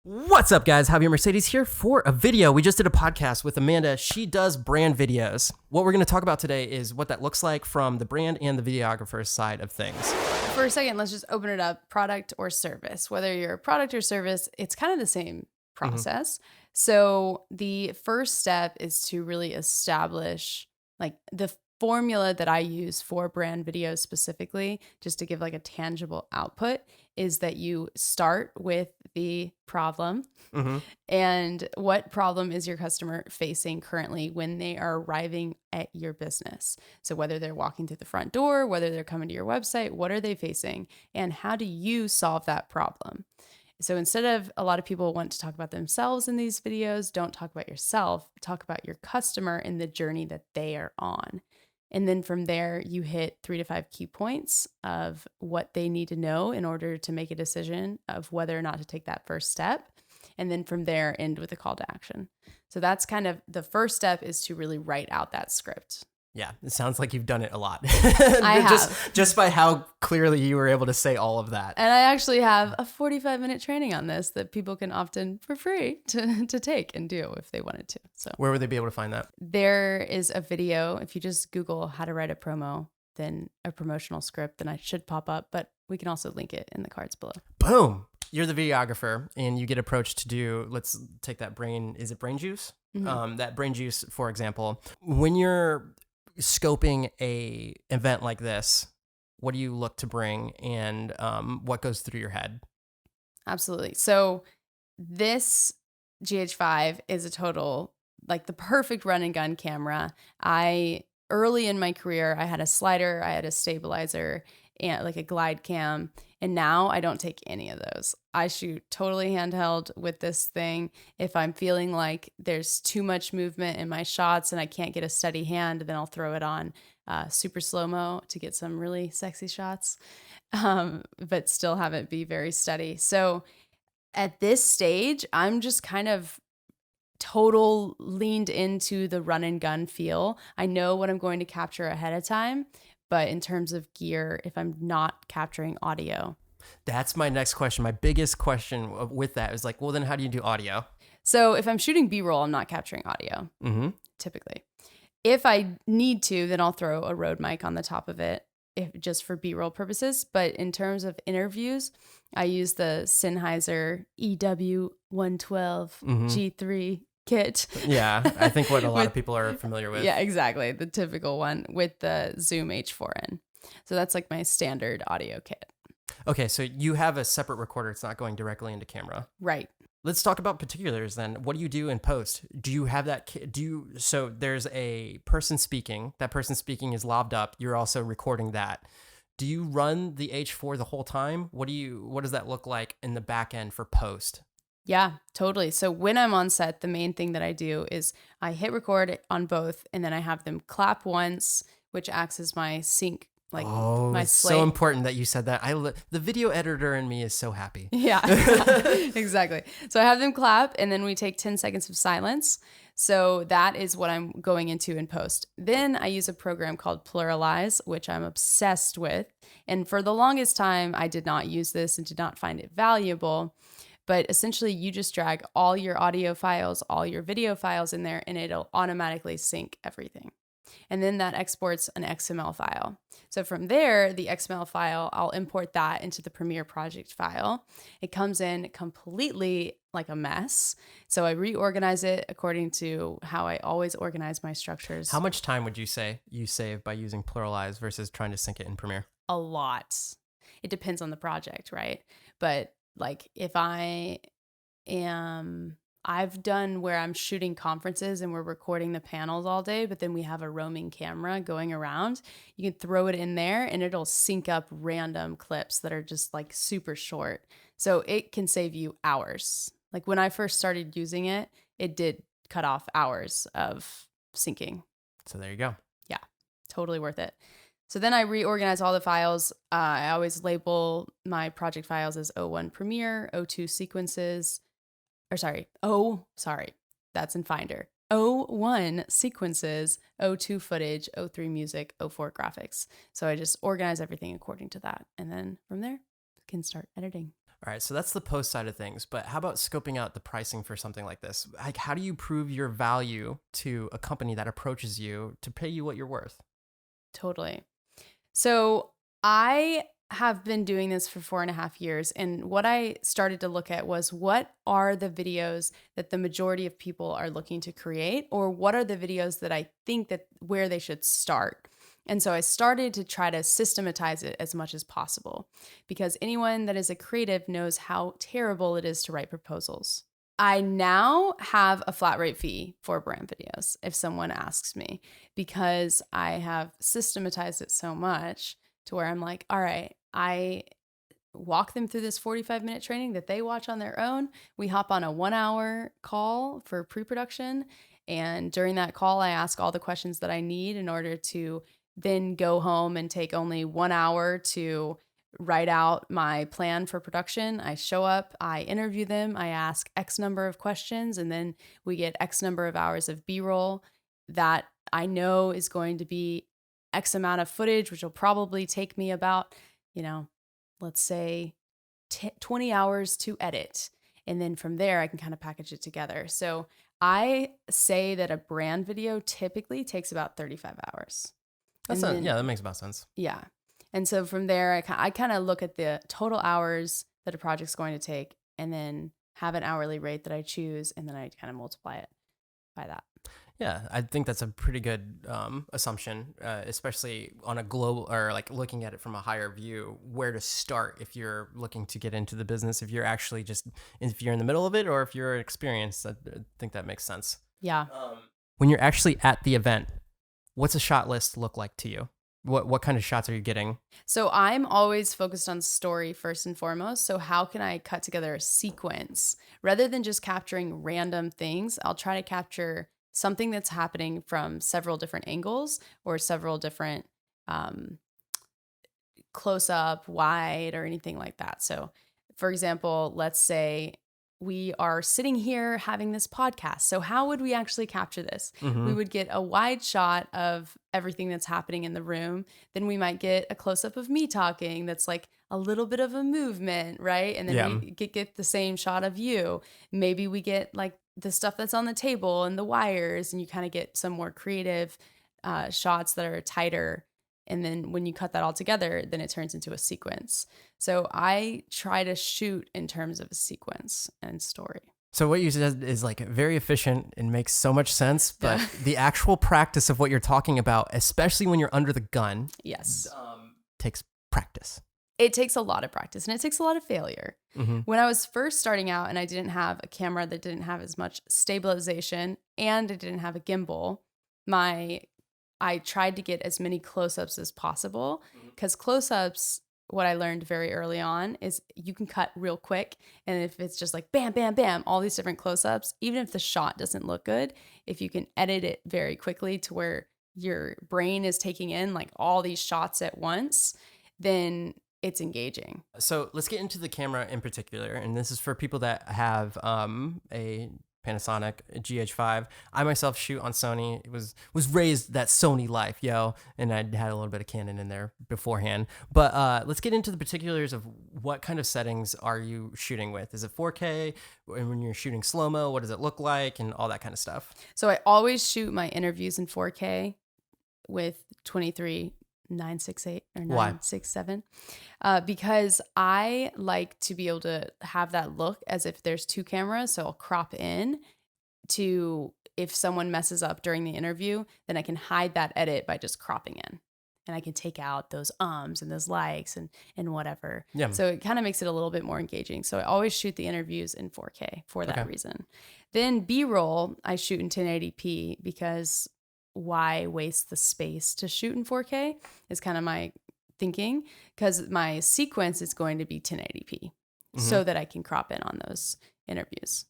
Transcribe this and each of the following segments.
What's up, guys? Javier Mercedes here for a video. We just did a podcast with Amanda. She does brand videos. What we're going to talk about today is what that looks like from the brand and the videographer's side of things. For a second, let's just open it up. Product or service. Whether you're a product or service, it's kind of the same process. So the first step is to really establish like the formula that I use for brand videos specifically, just to give like a tangible output, is that you start with the problem and what problem is your customer facing currently when they are arriving at your business. So whether they're walking through the front door, whether they're coming to your website, what are they facing and how do you solve that problem? So instead of a lot of people want to talk about themselves in these videos, don't talk about yourself, talk about your customer and the journey that they are on. And then from there, you hit 3 to 5 key points of what they need to know in order to make a decision of whether or not to take that first step. And then from there, end with a call to action. So that's kind of the first step, is to really write out that script. Yeah, it sounds like you've done it a lot. I have. Just by how clearly you were able to say all of that. And I actually have a 45-minute training on this that people can opt in for free to take and do if they wanted to. So where would they be able to find that? There is a video. If you just Google how to write a promo, then a promotional script, then I should pop up, but we can also link it in the cards below. Boom. You're the videographer and you get approached to do, let's take that brain, is it brain juice? That brain juice, for example. When you're scoping a event like this, what do you look to bring and what goes through your head? Absolutely. So this GH5 is a total, like the perfect run and gun camera. Early in my career, I had a slider, I had a stabilizer, and like a glide cam. And now I don't take any of those. I shoot totally handheld with this thing. If I'm feeling like there's too much movement in my shots and I can't get a steady hand, then I'll throw it on super slow-mo to get some really sexy shots, but still have it be very steady. So at this stage, I'm just kind of total leaned into the run and gun feel. I know what I'm going to capture ahead of time. But in terms of gear, if I'm not capturing audio. That's my next question. My biggest question with that is like, well, then how do you do audio? So if I'm shooting B-roll, I'm not capturing audio, typically. If I need to, then I'll throw a Rode mic on the top of it, just for B-roll purposes. But in terms of interviews, I use the Sennheiser EW112 G3 kit. Yeah, I think what a lot of people are familiar with. Yeah, exactly. The typical one with the Zoom H4n. So that's like my standard audio kit. Okay, so you have a separate recorder. It's not going directly into camera. Right. Let's talk about particulars then. What do you do in post? Do you have that? So there's a person speaking. That person speaking is lobbed up. You're also recording that. Do you run the H4 the whole time? What does that look like in the back end for post? Yeah, totally. So when I'm on set, the main thing that I do is I hit record on both, and then I have them clap once, which acts as my sync, like my it's slate. So important that you said that. The video editor in me is so happy. Yeah, exactly. So I have them clap, and then we take 10 seconds of silence. So that is what I'm going into in post. Then I use a program called Pluralize, which I'm obsessed with. And for the longest time, I did not use this and did not find it valuable. But essentially, you just drag all your audio files, all your video files in there, and it'll automatically sync everything. And then that exports an XML file. So from there, the XML file, I'll import that into the Premiere project file. It comes in completely like a mess. So I reorganize it according to how I always organize my structures. How much time would you say you save by using Pluralize versus trying to sync it in Premiere? A lot. It depends on the project, right? But like if I've done where I'm shooting conferences and we're recording the panels all day, but then we have a roaming camera going around, you can throw it in there and it'll sync up random clips that are just like super short. So it can save you hours. Like when I first started using it, it did cut off hours of syncing. So there you go. Yeah, totally worth it. So then I reorganize all the files. I always label my project files as O1 Premiere, O2 sequences, that's in Finder. O1 sequences, O2 footage, O3 music, O4 graphics. So I just organize everything according to that. And then from there, can start editing. All right, so that's the post side of things, but how about scoping out the pricing for something like this? Like, how do you prove your value to a company that approaches you to pay you what you're worth? Totally. So I have been doing this for 4.5 years. And what I started to look at was, what are the videos that the majority of people are looking to create? Or what are the videos that I think that where they should start? And so I started to try to systematize it as much as possible, because anyone that is a creative knows how terrible it is to write proposals. I now have a flat rate fee for brand videos if someone asks me, because I have systematized it so much to where I'm like, all right, I walk them through this 45-minute training that they watch on their own. We hop on a 1-hour call for pre-production. And during that call, I ask all the questions that I need in order to then go home and take only 1 hour to write out my plan for production. I show up, I interview them, I ask X number of questions, and then we get X number of hours of B-roll that I know is going to be X amount of footage, which will probably take me about, let's say 20 hours to edit. And then from there, I can kind of package it together. So I say that a brand video typically takes about 35 hours. That makes about sense. Yeah. And so from there, I kind of look at the total hours that a project's going to take, and then have an hourly rate that I choose, and then I kind of multiply it by that. Yeah, I think that's a pretty good assumption, especially on a global, or like looking at it from a higher view, where to start if you're looking to get into the business, if you're actually if you're in the middle of it, or if you're experienced. I think that makes sense. Yeah. When you're actually at the event, what's a shot list look like to you? What kind of shots are you getting? So I'm always focused on story first and foremost. So how can I cut together a sequence rather than just capturing random things? I'll try to capture something that's happening from several different angles, or several different close up, wide, or anything like that. So for example, let's say we are sitting here having this podcast. So how would we actually capture this? Mm-hmm. We would get a wide shot of everything that's happening in the room. Then we might get a close up of me talking that's like a little bit of a movement, right? And then we get the same shot of you. Maybe we get like the stuff that's on the table and the wires, and you kind of get some more creative shots that are tighter. And then when you cut that all together, then it turns into a sequence. So I try to shoot in terms of a sequence and story. So what you said is like very efficient and makes so much sense, but the actual practice of what you're talking about, especially when you're under the gun, yes, takes practice. It takes a lot of practice, and it takes a lot of failure. Mm-hmm. When I was first starting out and I didn't have a camera that didn't have as much stabilization, and I didn't have a gimbal, I tried to get as many close-ups as possible, because close-ups, what I learned very early on is you can cut real quick. And if it's just like bam, bam, bam, all these different close-ups, even if the shot doesn't look good, if you can edit it very quickly to where your brain is taking in like all these shots at once, then it's engaging. So let's get into the camera in particular. And this is for people that have a Panasonic GH5. I myself shoot on Sony. It was raised that Sony life, yo, and I had a little bit of Canon in there beforehand. But let's get into the particulars of what kind of settings are you shooting with? Is it 4K? And when you're shooting slow-mo, what does it look like, and all that kind of stuff? So I always shoot my interviews in 4K with 23:968 or 967. Because I like to be able to have that look as if there's two cameras. So I'll crop in to, if someone messes up during the interview, then I can hide that edit by just cropping in. And I can take out those ums and those likes and whatever. Yeah. So it kind of makes it a little bit more engaging. So I always shoot the interviews in 4K for that reason. Then B-roll, I shoot in 1080p, because why waste the space to shoot in 4K is kind of my thinking, because my sequence is going to be 1080p so that I can crop in on those interviews.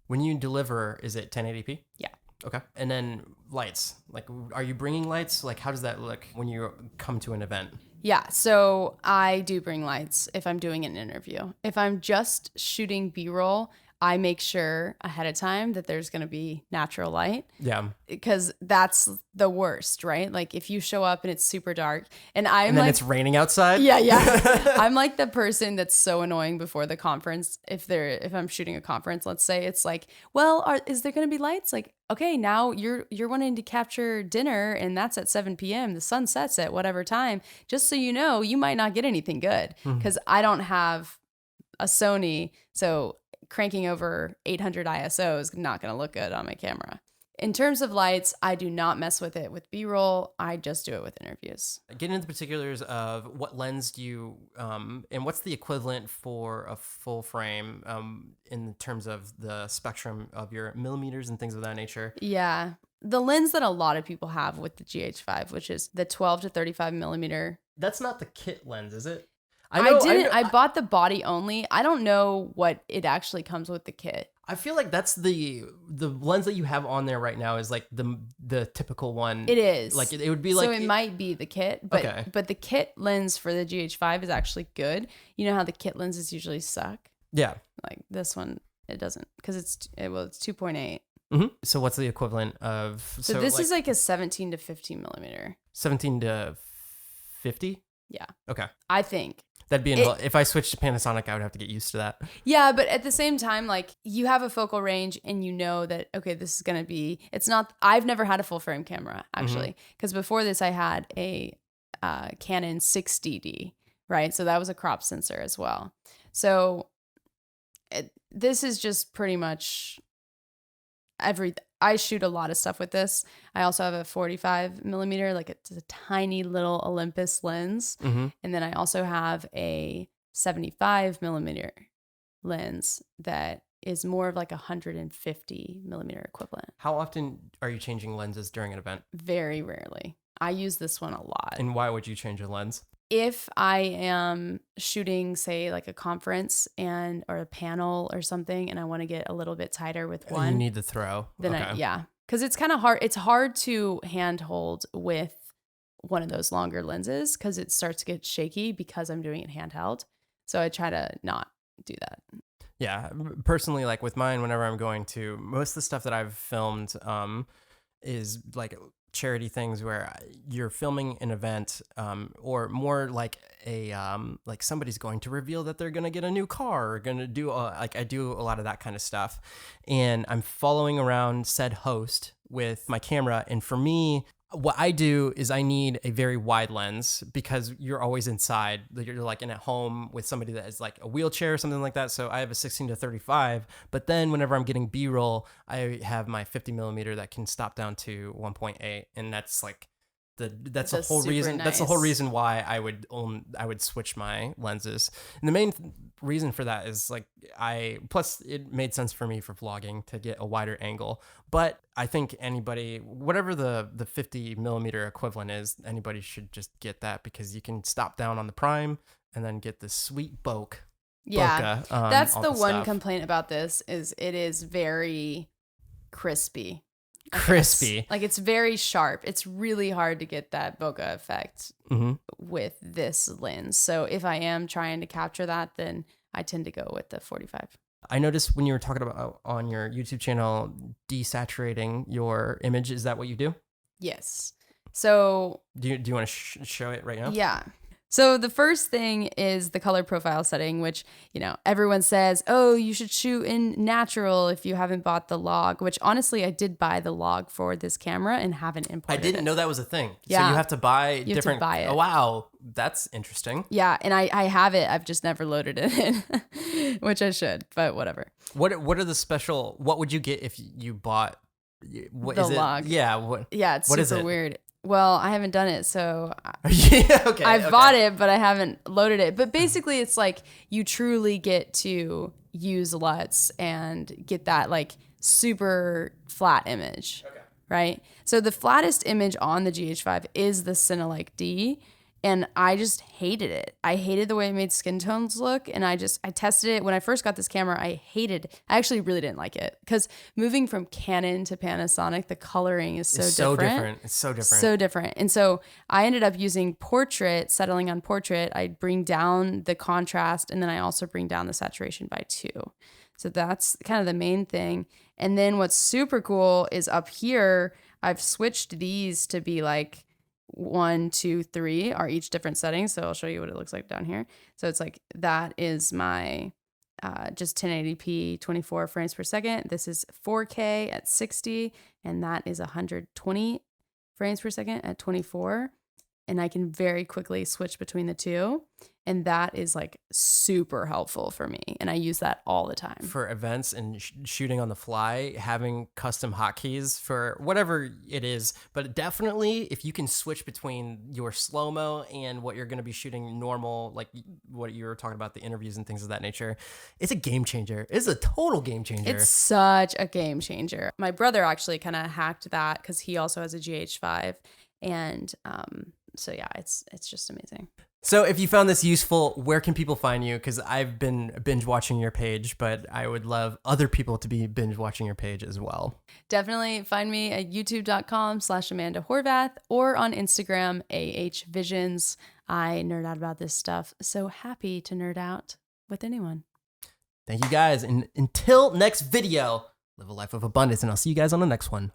When you deliver, is it 1080p? Yeah. Okay. And then lights, like, are you bringing lights? Like, how does that look when you come to an event? Yeah. So I do bring lights if I'm doing an interview. If I'm just shooting B-roll, I make sure ahead of time that there's going to be natural light. Yeah. Because that's the worst, right? Like if you show up and it's super dark and then like, it's raining outside. Yeah. I'm like the person that's so annoying before the conference. If I'm shooting a conference, let's say, it's like, well, is there going to be lights? Like, okay, now you're wanting to capture dinner and that's at 7 p.m. The sun sets at whatever time. Just so you know, you might not get anything good because I don't have a Sony. So cranking over 800 ISO is not going to look good on my camera. In terms of lights, I do not mess with it with B-roll. I just do it with interviews. Get into the particulars of what lens do you, and what's the equivalent for a full frame in terms of the spectrum of your millimeters and things of that nature? Yeah. The lens that a lot of people have with the GH5, which is the 12 to 35 millimeter. That's not the kit lens, is it? I bought the body only. I don't know what it actually comes with the kit. I feel like that's the lens that you have on there right now is like the typical one. It is. Like it would be like. So it might be the kit, but the kit lens for the GH5 is actually good. You know how the kit lenses usually suck? Yeah. Like this one, it doesn't because it's 2.8. Mm-hmm. So what's the equivalent of? So this is like a 17 to 15 millimeter. 17 to 50? Yeah. Okay. I think. That'd be if I switched to Panasonic, I would have to get used to that. Yeah, but at the same time, like you have a focal range and you know that, okay, this is going to be, it's not, I've never had a full frame camera actually, because before this I had a Canon 6DD, right? So that was a crop sensor as well. So this is just pretty much I shoot a lot of stuff with this. I also have a 45 millimeter, like it's a tiny little Olympus lens. And then I also have a 75 millimeter lens that is more of like 150 millimeter equivalent. How often are you changing lenses during an event? Very rarely. I use this one a lot. And why would you change a lens? If I am shooting, say, like a conference or a panel or something, and I want to get a little bit tighter with one, you need the throw. Then because it's kind of hard. It's hard to handhold with one of those longer lenses because it starts to get shaky because I'm doing it handheld. So I try to not do that. Yeah, personally, like with mine, whenever I'm going to, most of the stuff that I've filmed is like charity things where you're filming an event or more like a like somebody's going to reveal that they're going to get a new car or going to do like I do a lot of that kind of stuff, and I'm following around said host with my camera. And for me, what I do is I need a very wide lens because you're always inside. You're like in at home with somebody that is like a wheelchair or something like that. So I have a 16 to 35, but then whenever I'm getting B-roll, I have my 50 millimeter that can stop down to 1.8. And that's like that's the whole reason. Nice. That's the whole reason why I would switch my lenses. And the main reason for that is like plus it made sense for me for vlogging to get a wider angle. But I think anybody, whatever the 50 millimeter equivalent is, anybody should just get that because you can stop down on the prime and then get the sweet bokeh. Yeah, bokeh, that's the one stuff. complaint about this is it is very crispy. Like it's very sharp. It's really hard to get that bokeh effect with this lens. So if I am trying to capture that, then I tend to go with the 45. I noticed when you were talking about on your YouTube channel, desaturating your image. Is that what you do? Yes. So do you want to show it right now? Yeah. So the first thing is the color profile setting, which, everyone says, oh, you should shoot in natural if you haven't bought the log, which honestly, I did buy the log for this camera and haven't imported it. I didn't know that was a thing. Yeah. So you have to buy different. Have to buy it. Oh, wow. That's interesting. Yeah. And I have it. I've just never loaded it in, which I should, but whatever. What are the special, what would you get if you bought the log? Yeah. Yeah. It's super weird. Well, I haven't done it, so I've bought it, but I haven't loaded it. But basically, it's like you truly get to use LUTs and get that like super flat image, right? So the flattest image on the GH5 is the Cinelike D, and I just hated it. I hated the way it made skin tones look, and I tested it. When I first got this camera, I actually really didn't like it because moving from Canon to Panasonic, the coloring is so different. It's so different. So different. And so I ended up using portrait, settling on portrait. I bring down the contrast, and then I also bring down the saturation by 2. So that's kind of the main thing. And then what's super cool is up here, I've switched these to be like 1, 2, 3 are each different settings. So I'll show you what it looks like down here. So it's like that is my just 1080p 24 frames per second. This is 4K at 60, and that is 120 frames per second at 24. And I can very quickly switch between the two. And that is like super helpful for me. And I use that all the time. For events and shooting on the fly, having custom hotkeys for whatever it is. But definitely, if you can switch between your slow-mo and what you're going to be shooting normal, like what you were talking about, the interviews and things of that nature, it's a game changer. It's a total game changer. It's such a game changer. My brother actually kind of hacked that because he also has a GH5. And so yeah, it's just amazing. So if you found this useful, where can people find you? Because I've been binge watching your page, but I would love other people to be binge watching your page as well. Definitely find me at youtube.com/Amanda Horvath or on Instagram, AHVisions. I nerd out about this stuff. So happy to nerd out with anyone. Thank you guys. And until next video, live a life of abundance, and I'll see you guys on the next one.